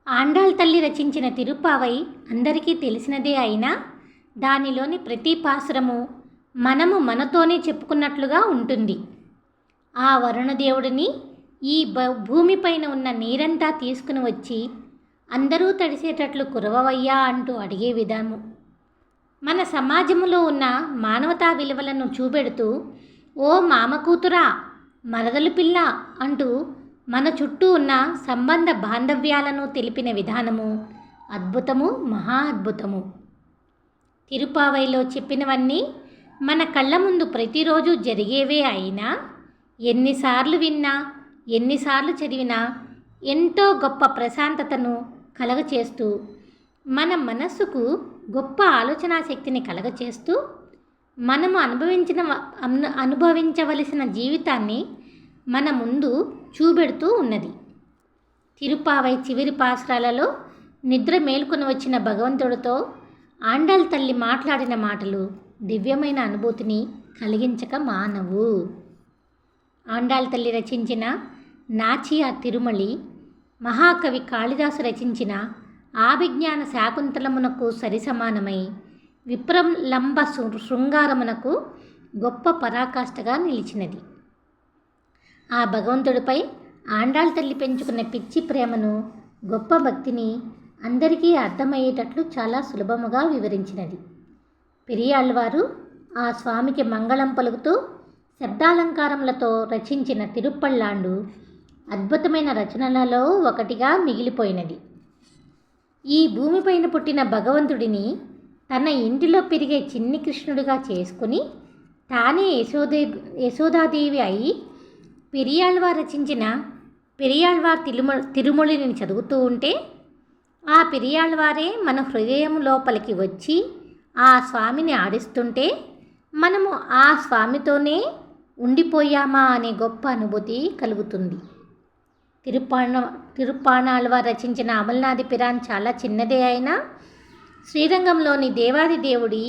ఆండాళ్ తల్లి రచించిన తిరుప్పావై అందరికీ తెలిసినదే అయినా దానిలోని ప్రతి పాసురము మనము మనతోనే చెప్పుకున్నట్లుగా ఉంటుంది. ఆ వరుణదేవుడిని ఈ భూమిపైన ఉన్న నీరంతా తీసుకుని వచ్చి అందరూ తడిసేటట్లు కురవవయ్యా అంటూ అడిగే విధానము మన సమాజంలో ఉన్న మానవతా విలువలను చూపెడుతూ ఓ మామ కూతురా, మరదలు పిల్ల అంటూ మన చుట్టూ ఉన్న సంబంధ బాంధవ్యాలను తెలిపిన విధానము అద్భుతము, మహా అద్భుతము. తిరుప్పావైలో చెప్పినవన్నీ మన కళ్ళ ముందు ప్రతిరోజు జరిగేవే అయినా ఎన్నిసార్లు విన్నా, ఎన్నిసార్లు చదివినా ఎంతో గొప్ప ప్రశాంతతను కలగచేస్తూ మన మనస్సుకు గొప్ప ఆలోచనా శక్తిని కలగచేస్తూ మనము అనుభవించవలసిన జీవితాన్ని మన ముందు చూపెడుతూ ఉన్నది. తిరుప్పావై చివరి పాసురాలలో నిద్ర మేల్కొని వచ్చిన భగవంతుడితో ఆండాళ్ తల్లి మాట్లాడిన మాటలు దివ్యమైన అనుభూతిని కలిగించక మానవు. ఆండాళ్ తల్లి రచించిన నాచియార్ తిరుమలి, మహాకవి కాళిదాసు రచించిన ఆభిజ్ఞాన శాకుంతలమునకు సరిసమానమై విప్రలంబ శృంగారమునకు గొప్ప పరాకాష్ఠగా నిలిచినది. ఆ భగవంతుడిపై ఆండాళ్ తల్లి పెంచుకున్న పిచ్చి ప్రేమను, గొప్ప భక్తిని అందరికీ అర్థమయ్యేటట్లు చాలా సులభముగా వివరించినది. పెరియాళ్వారు ఆ స్వామికి మంగళం పలుకుతూ శబ్దాలంకారములతో రచించిన తిరుప్పళ్ళాండు అద్భుతమైన రచనలలో ఒకటిగా మిగిలిపోయినది. ఈ భూమిపైన పుట్టిన భగవంతుడిని తన ఇంటిలో పెరిగే చిన్ని కృష్ణుడిగా చేసుకుని తానే యశోదాదేవి అయి పెరియాళ్వార్ రచించిన పెరియాళ్వార్ తిరుమొళిని చదువుతూ ఉంటే ఆ పెరియాళ్వారే మన హృదయం లోపలికి వచ్చి ఆ స్వామిని ఆడిస్తుంటే మనము ఆ స్వామితోనే ఉండిపోయామా అనే గొప్ప అనుభూతి కలుగుతుంది. తిరుప్పాణాళ్వార్ రచించిన అమల్నాది పిరాన్ చాలా చిన్నదే అయినా శ్రీరంగంలోని దేవాది దేవుడి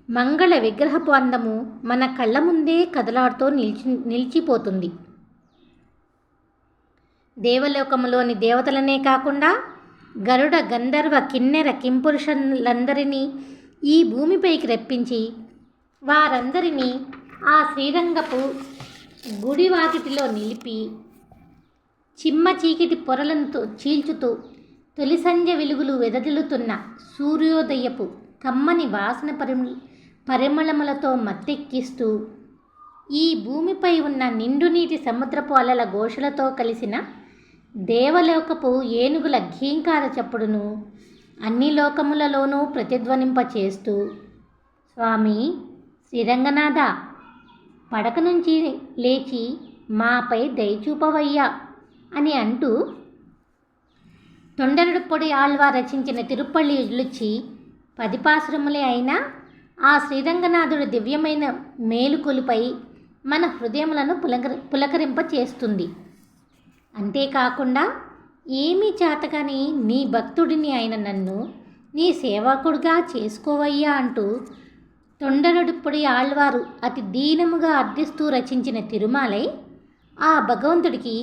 మంగళ విగ్రహపు అందము మన కళ్ళ ముందే కదలాడుతూ నిలిచిపోతుంది. దేవలోకములోని దేవతలనే కాకుండా గరుడ, గంధర్వ, కిన్నెర, కింపురుషులందరినీ ఈ భూమిపైకి రప్పించి వారందరినీ ఆ శ్రీరంగపు గుడివాకిటిలో నిలిపి చిమ్మ చీకటి పొరలను చీల్చుతూ తొలి సంధ్య వెలుగులు వెదజల్లుతున్న సూర్యోదయపు కమ్మని వాసన పరిమళములతో మత్తెక్కిస్తూ ఈ భూమిపై ఉన్న నిండు నీటి సముద్రపు అలల ఘోషలతో కలిసిన దేవలోకపు ఏనుగుల ఘీంకార చప్పుడును అన్ని లోకములలోనూ ప్రతిధ్వనింపచేస్తూ స్వామి శ్రీరంగనాథ, పడక నుంచి లేచి మాపై దయచూపవయ్యా అని అంటూ తొండరడుప్పొడి ఆళ్వార్ రచించిన తిరుప్పళ్ళి రుచి 10 పాసురములే అయినా ఆ శ్రీరంగనాథుడి దివ్యమైన మేలుకొలుపై మన హృదయములను పులకరింప చేస్తుంది. అంతేకాకుండా ఏమీ చేతగాని నీ భక్తుడిని అయిన నన్ను నీ సేవకుడుగా చేసుకోవయ్యా అంటూ తొండరడుప్పొడి ఆళ్వారు అతి దీనముగా అర్థిస్తూ రచించిన తిరుమాలై ఆ భగవంతుడికి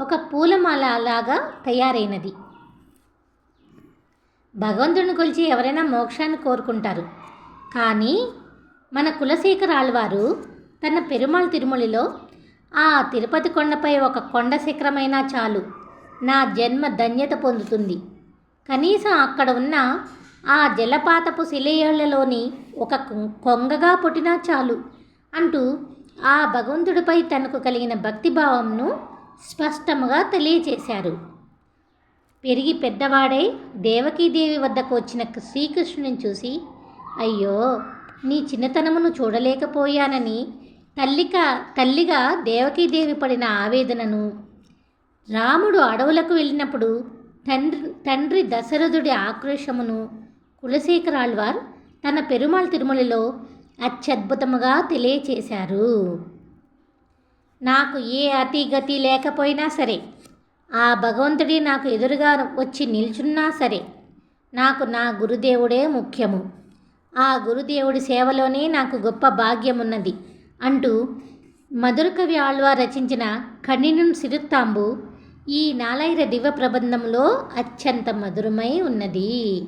ఒక పూలమాల లాగా తయారైనది. భగవంతుడిని కొలిచి ఎవరైనా మోక్షాన్ని కోరుకుంటారు. కానీ మన కులశేఖర ఆళ్వారు తన పెరుమాళ్ తిరుమలిలో ఆ తిరుపతి కొండపై ఒక కొండ శిఖరమైనా చాలు, నా జన్మ ధన్యత పొందుతుంది, కనీసం అక్కడ ఉన్న ఆ జలపాతపు శిలయేళ్లలోని ఒక కొంగగా పుట్టినా చాలు అంటూ ఆ భగవంతుడిపై తనకు కలిగిన భక్తిభావంను స్పష్టముగా తెలియచేశారు. పెరిగి పెద్దవాడై దేవకీదేవి వద్దకు వచ్చిన శ్రీకృష్ణుని చూసి అయ్యో నీ చిన్నతనమును చూడలేకపోయానని తల్లిగా దేవకీదేవి పడిన ఆవేదనను, రాముడు అడవులకు వెళ్ళినప్పుడు తండ్రి దశరథుడి ఆక్రోశమును కులశేఖర ఆళ్వార్ తన పెరుమాళ్ తిరుమలలో అత్యద్భుతముగా తెలియచేశారు. నాకు ఏ అతిగతి లేకపోయినా సరే, ఆ భగవంతుడి నాకు ఎదురుగా వచ్చి నిల్చున్నా సరే, నాకు నా గురుదేవుడే ముఖ్యము, ఆ గురుదేవుడి సేవలోనే నాకు గొప్ప భాగ్యమున్నది అంటూ మధురకవి ఆళ్వార్ రచించిన కన్నినున్ సిరుత్తాంబు ఈ నాలైర దివ్య ప్రబంధంలో అత్యంత మధురమై ఉన్నది.